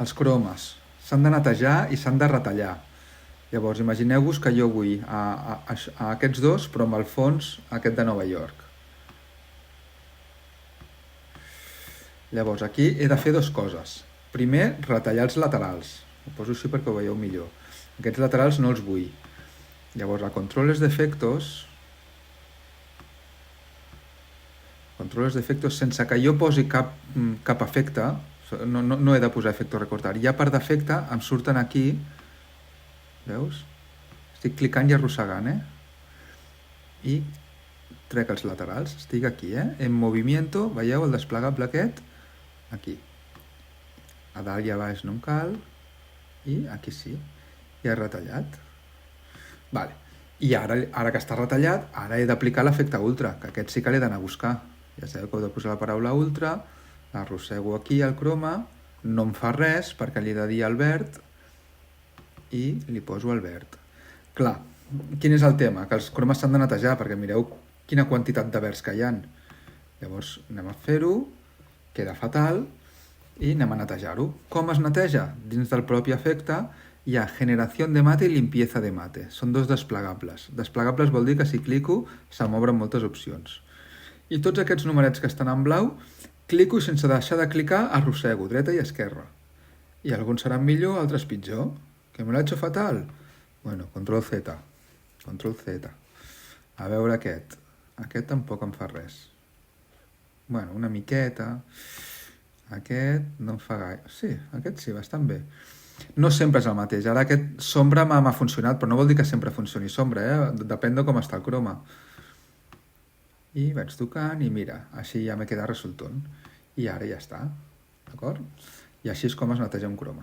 Els cromes s'han de netejar i s'han de retallar. Llavors, imagineu-vos que jo vull a aquests dos, però amb el fons aquest de Nova York. Llavors, aquí he de fer dues coses. Primer, retallar els laterals. Ho poso així perquè ho veieu millor. Aquests laterals no els vull. Llavors, a controles d'efectos, sense que jo posi cap efecte, no he de posar efecte recortar. Ja per defecte em surten aquí, veus? Estic clicant i arrossegant, I trec els laterals. Estic aquí, En movimiento, veieu el desplegable aquest? Aquí. A dalt i a baix no em cal. I aquí sí. Ja he retallat. Vale. I ara que està retallat, ara he d'aplicar l'efecte ultra, que aquest sí que l'he d'anar a buscar. Ja sabeu que heu de posar la paraula ultra, l'arrossego aquí al croma, no em fa res perquè li he de dir al verd i li poso el verd. Clar, quin és el tema? Que els cromes s'han de netejar, perquè mireu quina quantitat de verds que hi ha. Llavors anem a fer-ho, queda fatal, i anem a netejar-ho. Com es neteja? Dins del propi efecte hi ha generació de mate i limpieza de mate. Són dos desplegables. Desplegables vol dir que si clico se'm obren moltes opcions. I tots aquests numerets que estan en blau, clico i sense deixar de clicar arrossego, dreta i esquerra. I alguns seran millor, altres pitjor. Que me l'ha hecho fatal? Bueno, control Z. Control Z. A veure aquest. Aquest tampoc em fa res. Bueno, una miqueta. Aquest no em fa gaire. Sí, aquest sí, bastant bé. No sempre és el mateix. Ara aquest sombra m'ha funcionat, però no vol dir que sempre funcioni sombra, Depèn de com està el croma. I vaig tocant i mira, així ja m'he quedat resultant. I ara ja està, d'acord? I així és com es neteja un croma.